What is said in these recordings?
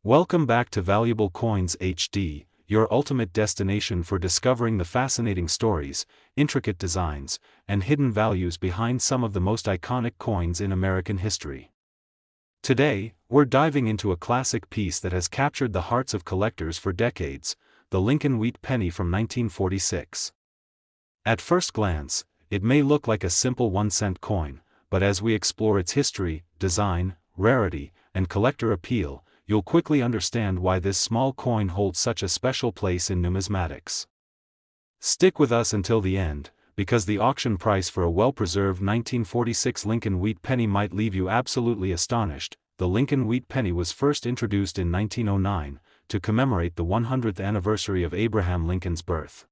Welcome back to Valuable Coins HD, your ultimate destination for discovering the fascinating stories, intricate designs, and hidden values behind some of the most iconic coins in American history. Today, we're diving into a classic piece that has captured the hearts of collectors for decades, the Lincoln Wheat Penny from 1946. At first glance, it may look like a simple 1-cent coin, but as we explore its history, design, rarity, and collector appeal, you'll quickly understand why this small coin holds such a special place in numismatics. Stick with us until the end, because the auction price for a well-preserved 1946 Lincoln Wheat Penny might leave you absolutely astonished. The Lincoln Wheat Penny was first introduced in 1909, to commemorate the 100th anniversary of Abraham Lincoln's birth.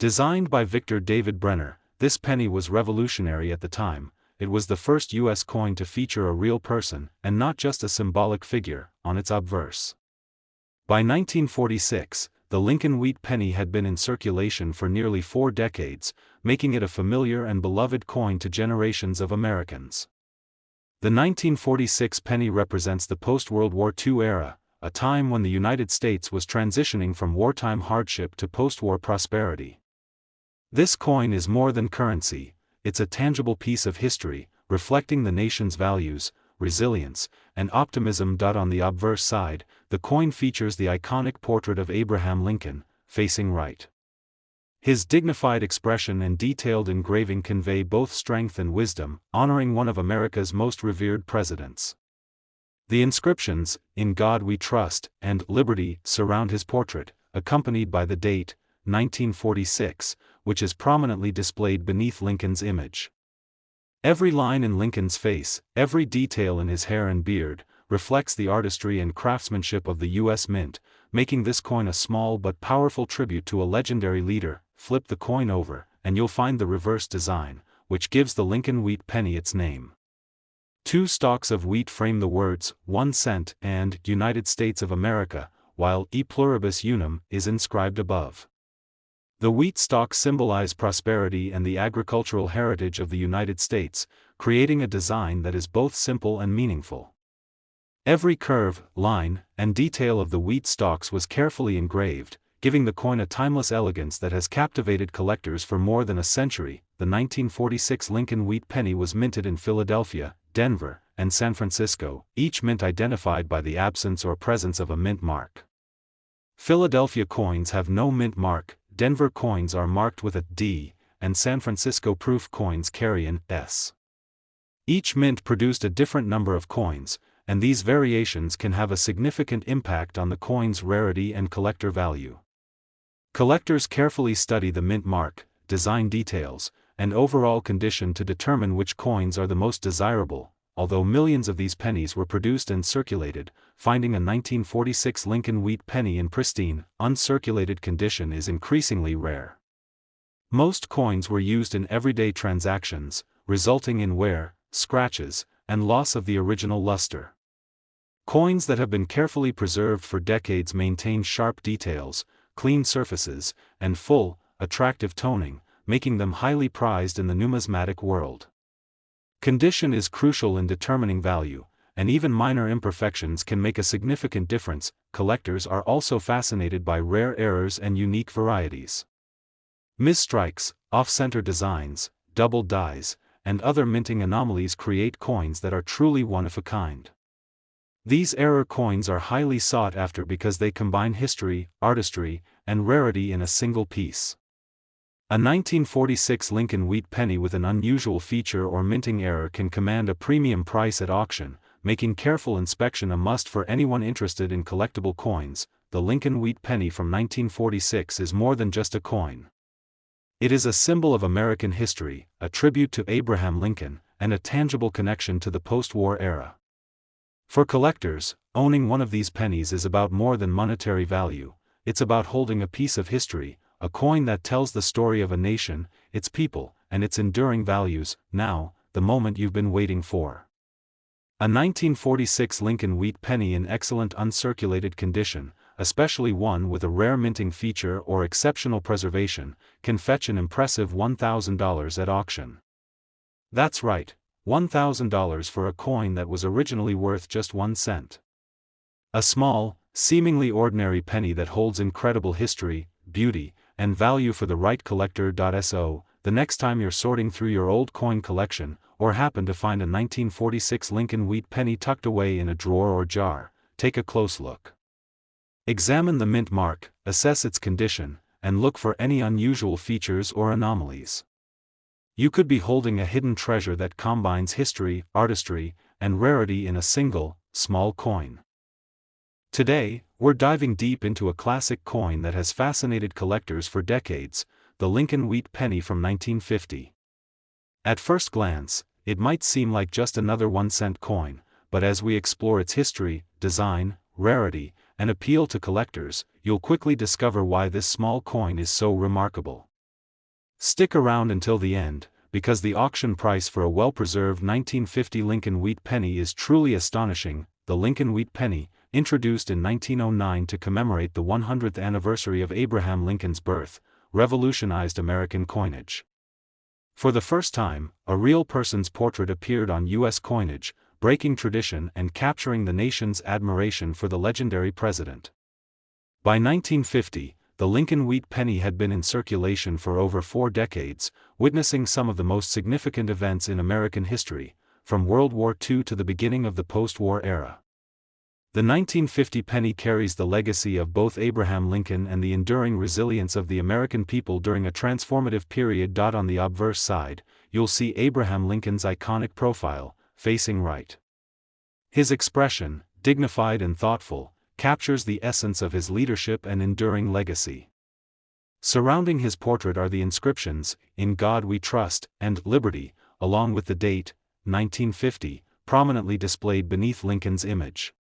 Designed by Victor David Brenner, this penny was revolutionary at the time. It was the first U.S. coin to feature a real person, and not just a symbolic figure, on its obverse. By 1946, the Lincoln Wheat Penny had been in circulation for nearly 4 decades, making it a familiar and beloved coin to generations of Americans. The 1946 penny represents the post-World War II era, a time when the United States was transitioning from wartime hardship to post-war prosperity. This coin is more than currency. It's a tangible piece of history, reflecting the nation's values, resilience, and optimism. On the obverse side, the coin features the iconic portrait of Abraham Lincoln, facing right. His dignified expression and detailed engraving convey both strength and wisdom, honoring one of America's most revered presidents. The inscriptions, "In God We Trust," and "Liberty," surround his portrait, accompanied by the date, 1946, which is prominently displayed beneath Lincoln's image. Every line in Lincoln's face, every detail in his hair and beard, reflects the artistry and craftsmanship of the U.S. Mint, making this coin a small but powerful tribute to a legendary leader. Flip the coin over, and you'll find the reverse design, which gives the Lincoln Wheat Penny its name. 2 stalks of wheat frame the words, 1 cent, and United States of America, while E pluribus unum is inscribed above. The wheat stalks symbolize prosperity and the agricultural heritage of the United States, creating a design that is both simple and meaningful. Every curve, line, and detail of the wheat stalks was carefully engraved, giving the coin a timeless elegance that has captivated collectors for more than a century. The 1946 Lincoln Wheat Penny was minted in Philadelphia, Denver, and San Francisco, each mint identified by the absence or presence of a mint mark. Philadelphia coins have no mint mark, Denver coins are marked with a D, and San Francisco proof coins carry an S. Each mint produced a different number of coins, and these variations can have a significant impact on the coin's rarity and collector value. Collectors carefully study the mint mark, design details, and overall condition to determine which coins are the most desirable. Although millions of these pennies were produced and circulated, finding a 1946 Lincoln Wheat Penny in pristine, uncirculated condition is increasingly rare. Most coins were used in everyday transactions, resulting in wear, scratches, and loss of the original luster. Coins that have been carefully preserved for decades maintain sharp details, clean surfaces, and full, attractive toning, making them highly prized in the numismatic world. Condition is crucial in determining value, and even minor imperfections can make a significant difference. Collectors are also fascinated by rare errors and unique varieties. Misstrikes, off-center designs, double dies, and other minting anomalies create coins that are truly one of a kind. These error coins are highly sought after because they combine history, artistry, and rarity in a single piece. A 1946 Lincoln Wheat Penny with an unusual feature or minting error can command a premium price at auction, making careful inspection a must for anyone interested in collectible coins. The Lincoln Wheat Penny from 1946 is more than just a coin. It is a symbol of American history, a tribute to Abraham Lincoln, and a tangible connection to the post-war era. For collectors, owning one of these pennies is about more than monetary value. It's about holding a piece of history, a coin that tells the story of a nation, its people, and its enduring values. Now, the moment you've been waiting for. A 1946 Lincoln Wheat Penny in excellent uncirculated condition, especially one with a rare minting feature or exceptional preservation, can fetch an impressive $1,000 at auction. That's right, $1,000 for a coin that was originally worth just 1 cent. A small, seemingly ordinary penny that holds incredible history, beauty, and value for the right collector. So, the next time you're sorting through your old coin collection, or happen to find a 1946 Lincoln Wheat penny tucked away in a drawer or jar, take a close look. Examine the mint mark, assess its condition, and look for any unusual features or anomalies. You could be holding a hidden treasure that combines history, artistry, and rarity in a single, small coin. Today, we're diving deep into a classic coin that has fascinated collectors for decades, the Lincoln Wheat penny from 1950. At first glance, it might seem like just another 1-cent coin, but as we explore its history, design, rarity, and appeal to collectors, you'll quickly discover why this small coin is so remarkable. Stick around until the end, because the auction price for a well-preserved 1950 Lincoln Wheat penny is truly astonishing. The Lincoln Wheat penny, introduced in 1909 to commemorate the 100th anniversary of Abraham Lincoln's birth, revolutionized American coinage. For the first time, a real person's portrait appeared on U.S. coinage, breaking tradition and capturing the nation's admiration for the legendary president. By 1950, the Lincoln Wheat penny had been in circulation for over 4 decades, witnessing some of the most significant events in American history, from World War II to the beginning of the post-war era. The 1950 penny carries the legacy of both Abraham Lincoln and the enduring resilience of the American people during a transformative period. On the obverse side, you'll see Abraham Lincoln's iconic profile, facing right. His expression, dignified and thoughtful, captures the essence of his leadership and enduring legacy. Surrounding his portrait are the inscriptions, "In God We Trust," and "Liberty," along with the date, 1950, prominently displayed beneath Lincoln's image.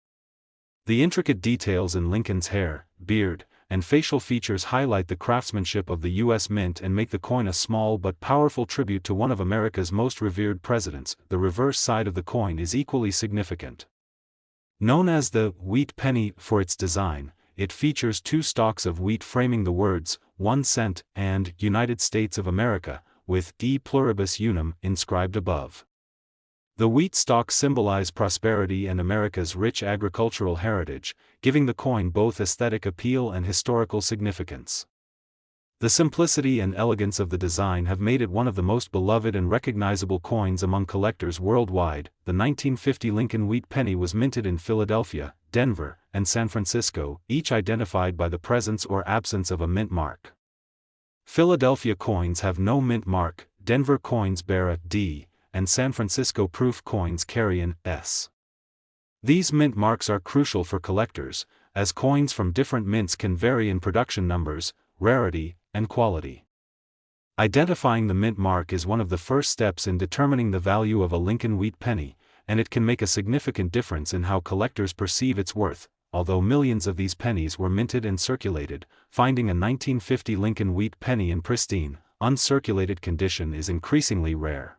The intricate details in Lincoln's hair, beard, and facial features highlight the craftsmanship of the U.S. Mint and make the coin a small but powerful tribute to one of America's most revered presidents. The reverse side of the coin is equally significant. Known as the Wheat penny for its design, it features 2 stalks of wheat framing the words, 1 cent, and United States of America, with E pluribus unum inscribed above. The wheat stalks symbolize prosperity and America's rich agricultural heritage, giving the coin both aesthetic appeal and historical significance. The simplicity and elegance of the design have made it one of the most beloved and recognizable coins among collectors worldwide. The 1950 Lincoln Wheat penny was minted in Philadelphia, Denver, and San Francisco, each identified by the presence or absence of a mint mark. Philadelphia coins have no mint mark, Denver coins bear a D, and San Francisco proof coins carry an S. These mint marks are crucial for collectors, as coins from different mints can vary in production numbers, rarity, and quality. Identifying the mint mark is one of the first steps in determining the value of a Lincoln Wheat penny, and it can make a significant difference in how collectors perceive its worth. Although millions of these pennies were minted and circulated, finding a 1950 Lincoln Wheat penny in pristine, uncirculated condition is increasingly rare.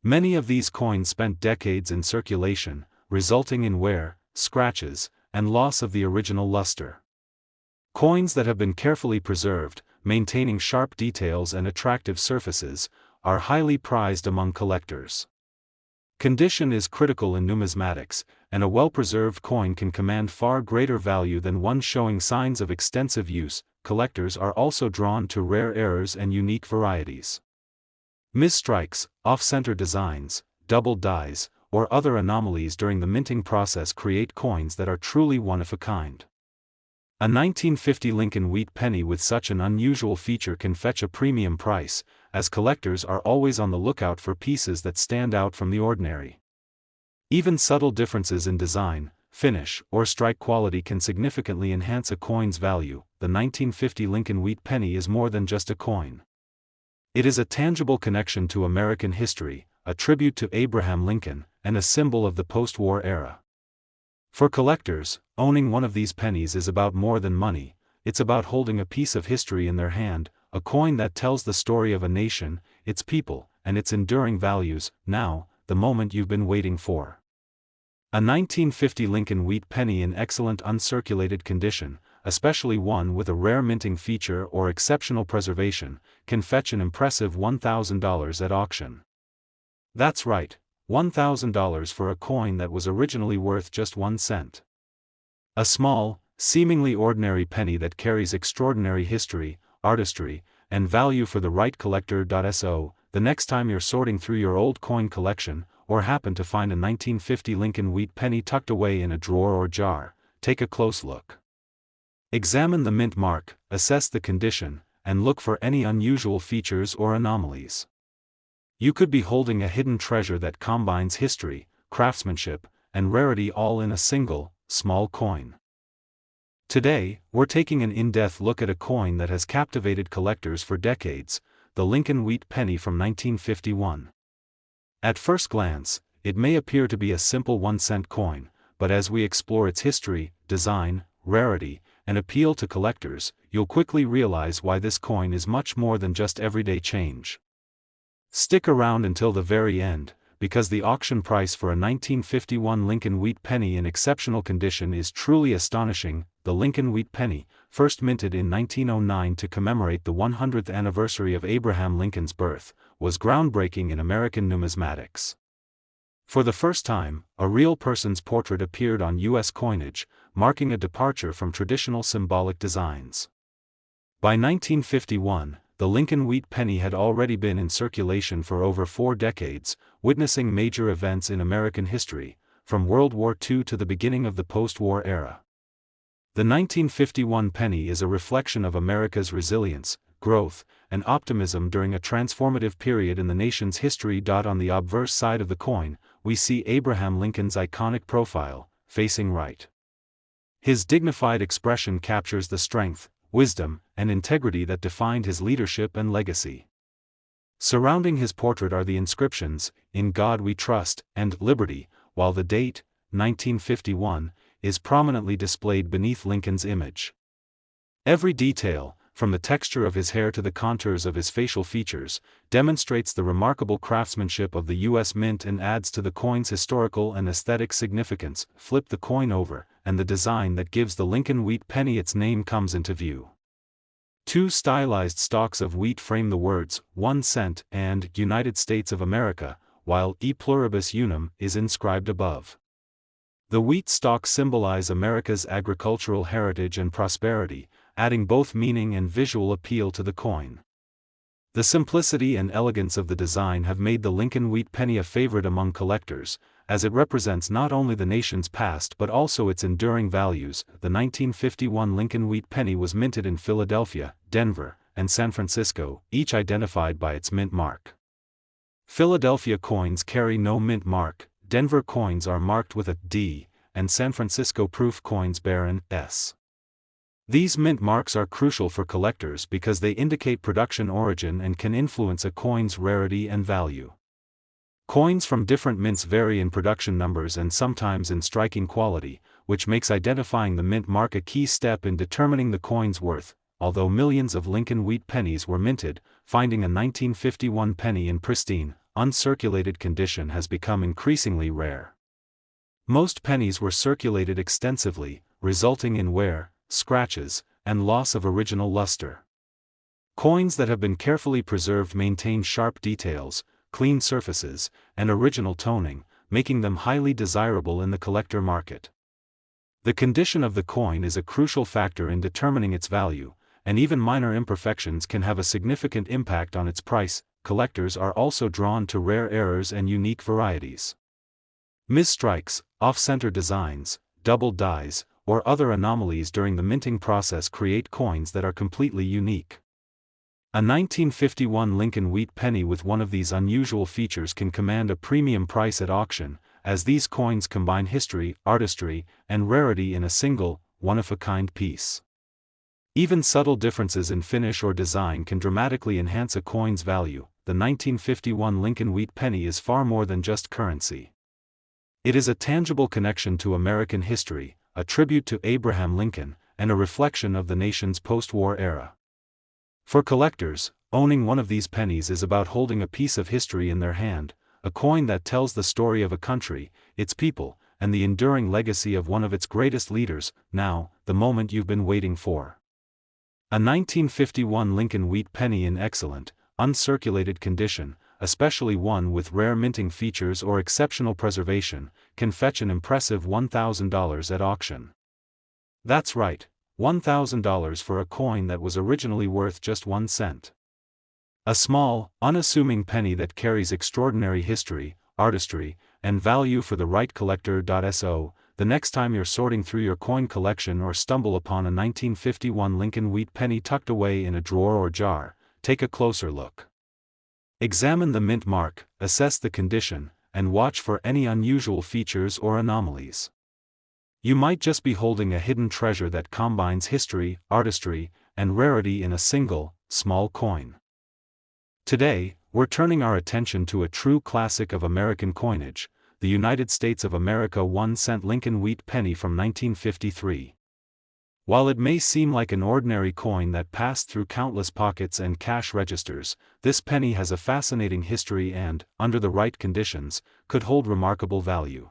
Many of these coins spent decades in circulation, resulting in wear, scratches, and loss of the original luster. Coins that have been carefully preserved, maintaining sharp details and attractive surfaces, are highly prized among collectors. Condition is critical in numismatics, and a well-preserved coin can command far greater value than one showing signs of extensive use. Collectors are also drawn to rare errors and unique varieties. Misstrikes, off-center designs, double dies, or other anomalies during the minting process create coins that are truly one of a kind. A 1950 Lincoln Wheat penny with such an unusual feature can fetch a premium price, as collectors are always on the lookout for pieces that stand out from the ordinary. Even subtle differences in design, finish, or strike quality can significantly enhance a coin's value. The 1950 Lincoln Wheat penny is more than just a coin. It is a tangible connection to American history, a tribute to Abraham Lincoln, and a symbol of the post-war era. For collectors, owning one of these pennies is about more than money. It's about holding a piece of history in their hand, a coin that tells the story of a nation, its people, and its enduring values. Now, the moment you've been waiting for. A 1950 Lincoln Wheat penny in excellent uncirculated condition, especially one with a rare minting feature or exceptional preservation, can fetch an impressive $1,000 at auction. That's right, $1,000 for a coin that was originally worth just 1 cent. A small, seemingly ordinary penny that carries extraordinary history, artistry, and value for the right collector. So, the next time you're sorting through your old coin collection, or happen to find a 1950 Lincoln Wheat penny tucked away in a drawer or jar, take a close look. Examine the mint mark, assess the condition, and look for any unusual features or anomalies. You could be holding a hidden treasure that combines history, craftsmanship, and rarity all in a single, small coin. Today, we're taking an in-depth look at a coin that has captivated collectors for decades, the Lincoln Wheat penny from 1951. At first glance, it may appear to be a simple 1-cent coin, but as we explore its history, design, rarity, and appeal to collectors, you'll quickly realize why this coin is much more than just everyday change. Stick around until the very end, because the auction price for a 1951 Lincoln Wheat penny in exceptional condition is truly astonishing. The Lincoln Wheat penny, first minted in 1909 to commemorate the 100th anniversary of Abraham Lincoln's birth, was groundbreaking in American numismatics. For the first time, a real person's portrait appeared on U.S. coinage, marking a departure from traditional symbolic designs. By 1951, the Lincoln Wheat penny had already been in circulation for over 4 decades, witnessing major events in American history, from World War II to the beginning of the post-war era. The 1951 penny is a reflection of America's resilience, growth, and optimism during a transformative period in the nation's history. On the obverse side of the coin, we see Abraham Lincoln's iconic profile, facing right. His dignified expression captures the strength, wisdom, and integrity that defined his leadership and legacy. Surrounding his portrait are the inscriptions, "In God We Trust," and "Liberty," while the date, 1951, is prominently displayed beneath Lincoln's image. Every detail, from the texture of his hair to the contours of his facial features, demonstrates the remarkable craftsmanship of the U.S. Mint and adds to the coin's historical and aesthetic significance. Flip the coin over, and the design that gives the Lincoln Wheat penny its name comes into view. 2 stylized stalks of wheat frame the words, 1 cent, and United States of America, while E pluribus unum is inscribed above. The wheat stalks symbolize America's agricultural heritage and prosperity, adding both meaning and visual appeal to the coin. The simplicity and elegance of the design have made the Lincoln Wheat penny a favorite among collectors, as it represents not only the nation's past but also its enduring values. The 1951 Lincoln Wheat penny was minted in Philadelphia, Denver, and San Francisco, each identified by its mint mark. Philadelphia coins carry no mint mark, Denver coins are marked with a D, and San Francisco proof coins bear an S. These mint marks are crucial for collectors because they indicate production origin and can influence a coin's rarity and value. Coins from different mints vary in production numbers and sometimes in striking quality, which makes identifying the mint mark a key step in determining the coin's worth. Although millions of Lincoln Wheat pennies were minted, finding a 1951 penny in pristine, uncirculated condition has become increasingly rare. Most pennies were circulated extensively, resulting in wear, scratches, and loss of original luster. Coins that have been carefully preserved maintain sharp details, clean surfaces, and original toning, making them highly desirable in the collector market. The condition of the coin is a crucial factor in determining its value, and even minor imperfections can have a significant impact on its price. Collectors are also drawn to rare errors and unique varieties. Misstrikes, off-center designs, double dies, or other anomalies during the minting process create coins that are completely unique. A 1951 Lincoln Wheat penny with one of these unusual features can command a premium price at auction, as these coins combine history, artistry, and rarity in a single, one-of-a-kind piece. Even subtle differences in finish or design can dramatically enhance a coin's value. The 1951 Lincoln Wheat penny is far more than just currency. It is a tangible connection to American history, a tribute to Abraham Lincoln, and a reflection of the nation's post-war era. For collectors, owning one of these pennies is about holding a piece of history in their hand, a coin that tells the story of a country, its people, and the enduring legacy of one of its greatest leaders. Now, the moment you've been waiting for. A 1951 Lincoln Wheat penny in excellent, uncirculated condition, especially one with rare minting features or exceptional preservation, can fetch an impressive $1,000 at auction. That's right, $1,000 for a coin that was originally worth just 1 cent. A small, unassuming penny that carries extraordinary history, artistry, and value for the right collector. So, the next time you're sorting through your coin collection or stumble upon a 1951 Lincoln Wheat penny tucked away in a drawer or jar, take a closer look. Examine the mint mark, assess the condition, and watch for any unusual features or anomalies. You might just be holding a hidden treasure that combines history, artistry, and rarity in a single, small coin. Today, we're turning our attention to a true classic of American coinage, the United States of America 1-cent Lincoln Wheat penny from 1953. While it may seem like an ordinary coin that passed through countless pockets and cash registers, this penny has a fascinating history and, under the right conditions, could hold remarkable value.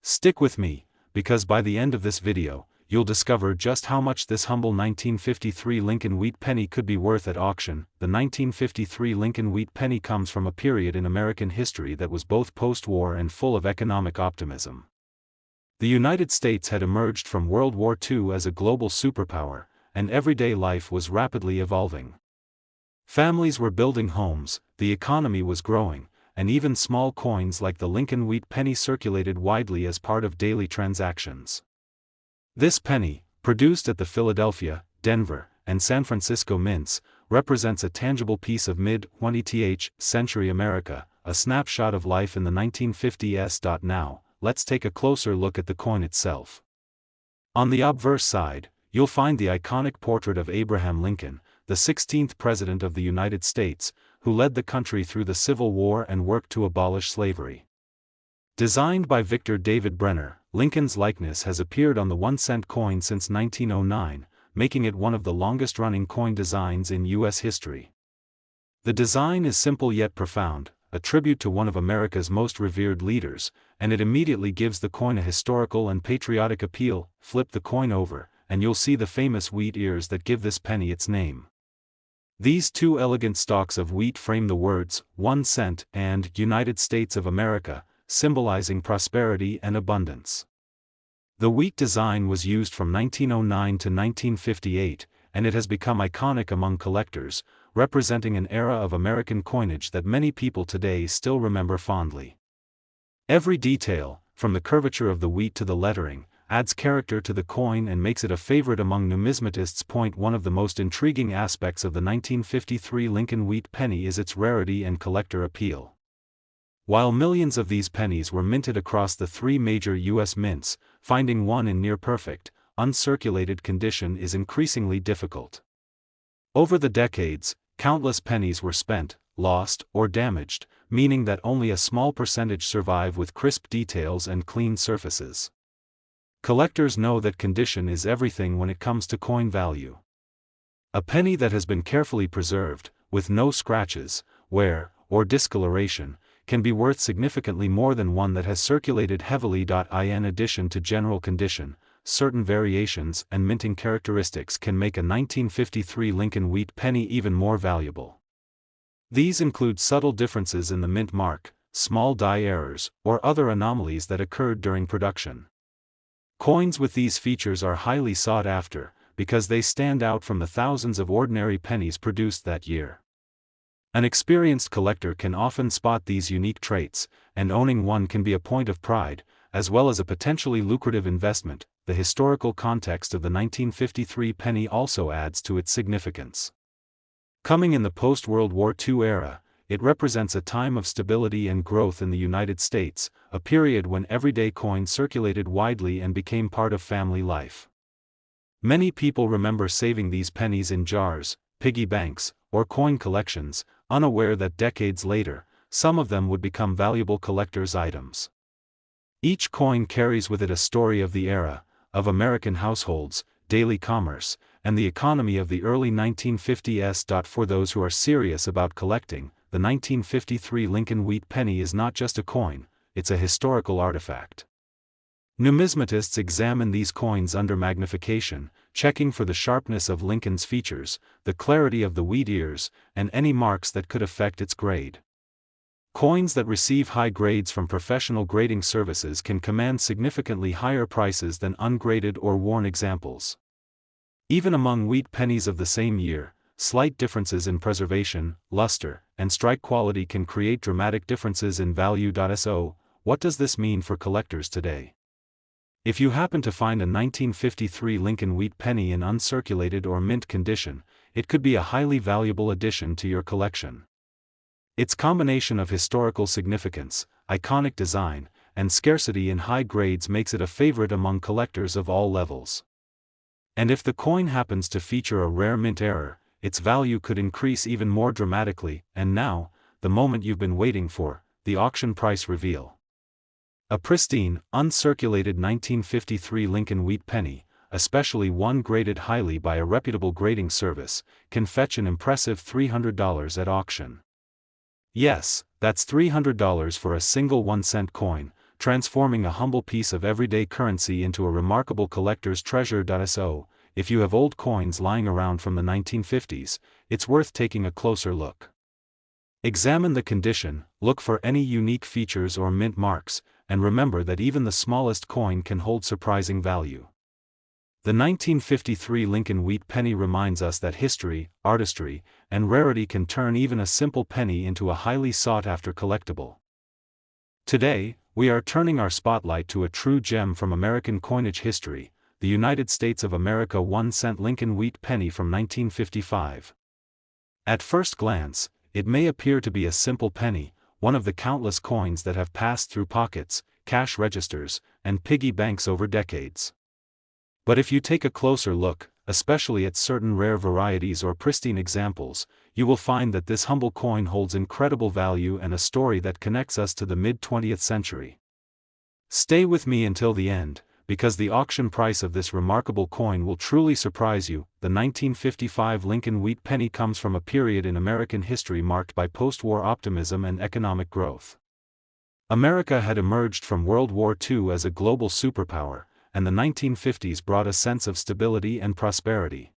Stick with me, because by the end of this video, you'll discover just how much this humble 1953 Lincoln Wheat penny could be worth at auction. The 1953 Lincoln Wheat penny comes from a period in American history that was both post-war and full of economic optimism. The United States had emerged from World War II as a global superpower, and everyday life was rapidly evolving. Families were building homes, the economy was growing, and even small coins like the Lincoln Wheat penny circulated widely as part of daily transactions. This penny, produced at the Philadelphia, Denver, and San Francisco mints, represents a tangible piece of mid-20th century America, a snapshot of life in the 1950s. Now, let's take a closer look at the coin itself. On the obverse side, you'll find the iconic portrait of Abraham Lincoln, the 16th President of the United States, who led the country through the Civil War and worked to abolish slavery. Designed by Victor David Brenner, Lincoln's likeness has appeared on the 1-cent coin since 1909, making it one of the longest-running coin designs in U.S. history. The design is simple yet profound, a tribute to one of America's most revered leaders, and it immediately gives the coin a historical and patriotic appeal. Flip the coin over, and you'll see the famous wheat ears that give this penny its name. These two elegant stalks of wheat frame the words, 1 cent, and United States of America, symbolizing prosperity and abundance. The wheat design was used from 1909 to 1958, and it has become iconic among collectors, representing an era of American coinage that many people today still remember fondly. Every detail, from the curvature of the wheat to the lettering, adds character to the coin and makes it a favorite among numismatists. One of the most intriguing aspects of the 1953 Lincoln Wheat penny is its rarity and collector appeal. While millions of these pennies were minted across the 3 major U.S. mints, finding one in near-perfect, uncirculated condition is increasingly difficult. Over the decades, countless pennies were spent, lost, or damaged, meaning that only a small percentage survive with crisp details and clean surfaces. Collectors know that condition is everything when it comes to coin value. A penny that has been carefully preserved, with no scratches, wear, or discoloration, can be worth significantly more than one that has circulated heavily. In addition to general condition, certain variations and minting characteristics can make a 1953 Lincoln Wheat penny even more valuable. These include subtle differences in the mint mark, small die errors, or other anomalies that occurred during production. Coins with these features are highly sought after, because they stand out from the thousands of ordinary pennies produced that year. An experienced collector can often spot these unique traits, and owning one can be a point of pride, as well as a potentially lucrative investment. The historical context of the 1953 penny also adds to its significance. Coming in the post-World War II era, it represents a time of stability and growth in the United States, a period when everyday coins circulated widely and became part of family life. Many people remember saving these pennies in jars, piggy banks, or coin collections, unaware that decades later, some of them would become valuable collector's items. Each coin carries with it a story of the era, of American households, daily commerce, and the economy of the early 1950s. For those who are serious about collecting, the 1953 Lincoln Wheat penny is not just a coin, it's a historical artifact. Numismatists examine these coins under magnification, checking for the sharpness of Lincoln's features, the clarity of the wheat ears, and any marks that could affect its grade. Coins that receive high grades from professional grading services can command significantly higher prices than ungraded or worn examples. Even among wheat pennies of the same year, slight differences in preservation, luster, and strike quality can create dramatic differences in value. So, what does this mean for collectors today? If you happen to find a 1953 Lincoln wheat penny in uncirculated or mint condition, it could be a highly valuable addition to your collection. Its combination of historical significance, iconic design, and scarcity in high grades makes it a favorite among collectors of all levels. And if the coin happens to feature a rare mint error, its value could increase even more dramatically. And now, the moment you've been waiting for, the auction price reveal. A pristine, uncirculated 1953 Lincoln wheat penny, especially one graded highly by a reputable grading service, can fetch an impressive $300 at auction. Yes, that's $300 for a single 1-cent coin, transforming a humble piece of everyday currency into a remarkable collector's treasure. So, if you have old coins lying around from the 1950s, it's worth taking a closer look. Examine the condition, look for any unique features or mint marks, and remember that even the smallest coin can hold surprising value. The 1953 Lincoln wheat penny reminds us that history, artistry, and rarity can turn even a simple penny into a highly sought-after collectible. Today, we are turning our spotlight to a true gem from American coinage history, the United States of America 1-cent Lincoln wheat penny from 1955. At first glance, it may appear to be a simple penny, one of the countless coins that have passed through pockets, cash registers, and piggy banks over decades. But if you take a closer look, especially at certain rare varieties or pristine examples, you will find that this humble coin holds incredible value and a story that connects us to the mid-20th century. Stay with me until the end, because the auction price of this remarkable coin will truly surprise you. The 1955 Lincoln wheat penny comes from a period in American history marked by post-war optimism and economic growth. America had emerged from World War II as a global superpower, and the 1950s brought a sense of stability and prosperity.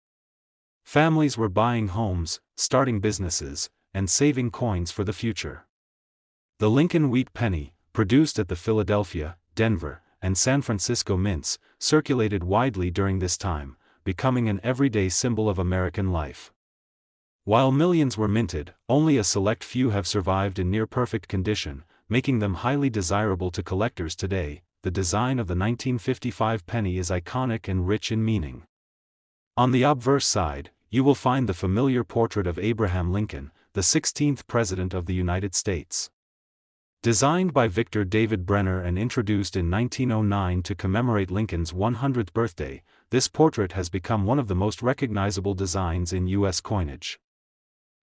Families were buying homes, starting businesses, and saving coins for the future. The Lincoln wheat penny, produced at the Philadelphia, Denver, and San Francisco mints, circulated widely during this time, becoming an everyday symbol of American life. While millions were minted, only a select few have survived in near-perfect condition, making them highly desirable to collectors today. The design of the 1955 penny is iconic and rich in meaning. On the obverse side, you will find the familiar portrait of Abraham Lincoln, the 16th President of the United States. Designed by Victor David Brenner and introduced in 1909 to commemorate Lincoln's 100th birthday, this portrait has become one of the most recognizable designs in U.S. coinage.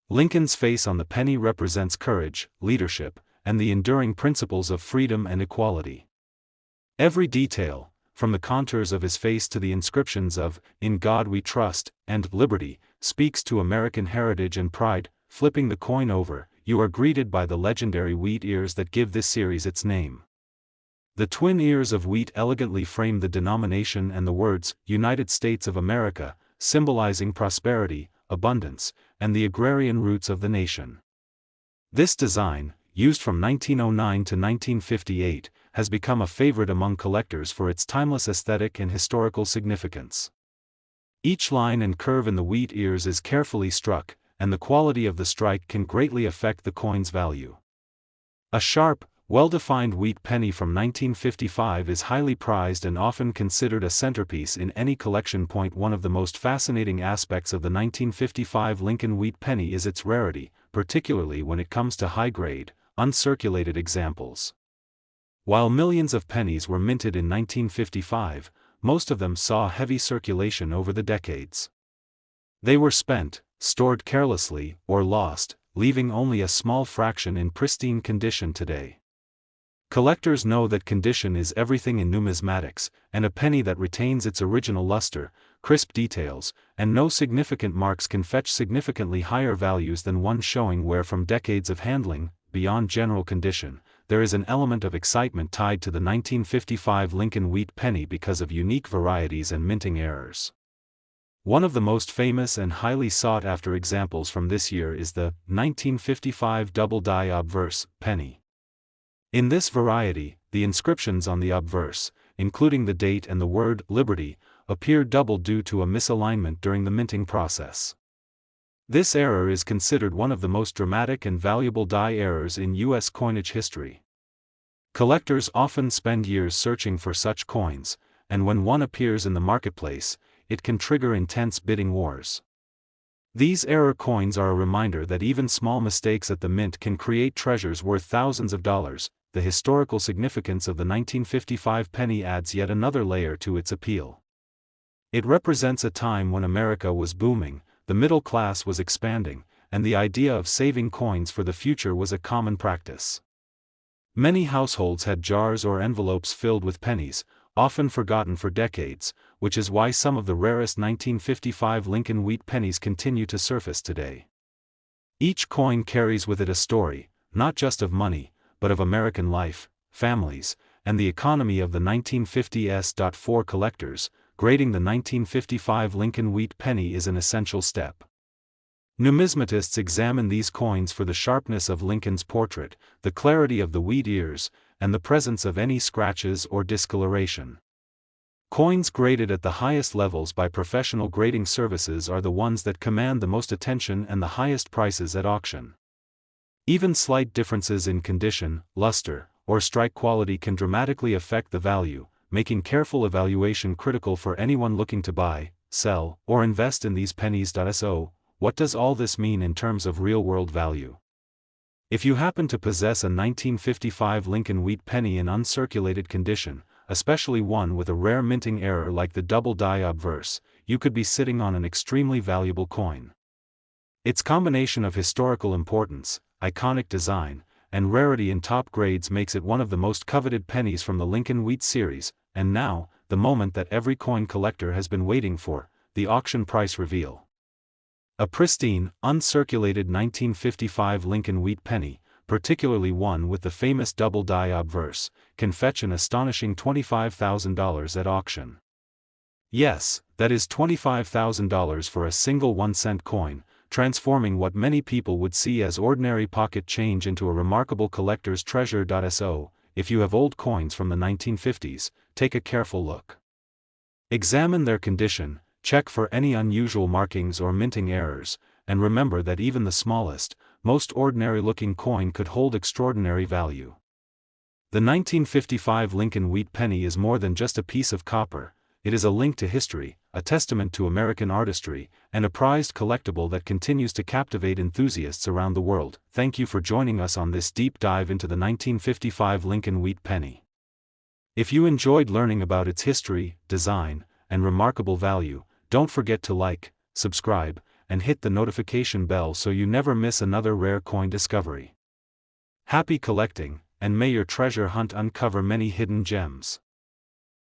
Lincoln's face on the penny represents courage, leadership, and the enduring principles of freedom and equality. Every detail, from the contours of his face to the inscriptions of "In God We Trust" and "Liberty," speaks to American heritage and pride. Flipping the coin over, you are greeted by the legendary wheat ears that give this series its name. The twin ears of wheat elegantly frame the denomination and the words "United States of America," symbolizing prosperity, abundance, and the agrarian roots of the nation. This design, used from 1909 to 1958, has become a favorite among collectors for its timeless aesthetic and historical significance. Each line and curve in the wheat ears is carefully struck, and the quality of the strike can greatly affect the coin's value. A sharp, well-defined wheat penny from 1955 is highly prized and often considered a centerpiece in any collection. One of the most fascinating aspects of the 1955 Lincoln wheat penny is its rarity, particularly when it comes to high-grade, uncirculated examples. While millions of pennies were minted in 1955, most of them saw heavy circulation over the decades. They were spent, stored carelessly, or lost, leaving only a small fraction in pristine condition today. Collectors know that condition is everything in numismatics, and a penny that retains its original luster, crisp details, and no significant marks can fetch significantly higher values than one showing wear from decades of handling. Beyond general condition, there is an element of excitement tied to the 1955 Lincoln wheat penny because of unique varieties and minting errors. One of the most famous and highly sought-after examples from this year is the 1955 double-die obverse penny. In this variety, the inscriptions on the obverse, including the date and the word "Liberty," appear double due to a misalignment during the minting process. This error is considered one of the most dramatic and valuable die errors in U.S. coinage history. Collectors often spend years searching for such coins, and when one appears in the marketplace, it can trigger intense bidding wars. These error coins are a reminder that even small mistakes at the mint can create treasures worth thousands of dollars. The historical significance of the 1955 penny adds yet another layer to its appeal. It represents a time when America was booming, the middle class was expanding, and the idea of saving coins for the future was a common practice. Many households had jars or envelopes filled with pennies, often forgotten for decades, which is why some of the rarest 1955 Lincoln Wheat Pennies continue to surface today. Each coin carries with it a story, not just of money, but of American life, families, and the economy of the 1950s. For collectors, grading the 1955 Lincoln Wheat Penny is an essential step. Numismatists examine these coins for the sharpness of Lincoln's portrait, the clarity of the wheat ears, and the presence of any scratches or discoloration. Coins graded at the highest levels by professional grading services are the ones that command the most attention and the highest prices at auction. Even slight differences in condition, luster, or strike quality can dramatically affect the value, making careful evaluation critical for anyone looking to buy, sell, or invest in these pennies. So, what does all this mean in terms of real-world value? If you happen to possess a 1955 Lincoln Wheat Penny in uncirculated condition, especially one with a rare minting error like the double-die obverse, you could be sitting on an extremely valuable coin. Its combination of historical importance, iconic design, and rarity in top grades makes it one of the most coveted pennies from the Lincoln Wheat series. And now, the moment that every coin collector has been waiting for, the auction price reveal. A pristine, uncirculated 1955 Lincoln Wheat Penny, particularly one with the famous double-die obverse, can fetch an astonishing $25,000 at auction. Yes, that is $25,000 for a single 1-cent coin, transforming what many people would see as ordinary pocket change into a remarkable collector's treasure. So, if you have old coins from the 1950s, take a careful look. Examine their condition, check for any unusual markings or minting errors, and remember that even the smallest, most ordinary-looking coin could hold extraordinary value. The 1955 Lincoln Wheat Penny is more than just a piece of copper. It is a link to history, a testament to American artistry, and a prized collectible that continues to captivate enthusiasts around the world. Thank you for joining us on this deep dive into the 1955 Lincoln Wheat Penny. If you enjoyed learning about its history, design, and remarkable value, don't forget to like, subscribe, and hit the notification bell so you never miss another rare coin discovery. Happy collecting, and may your treasure hunt uncover many hidden gems.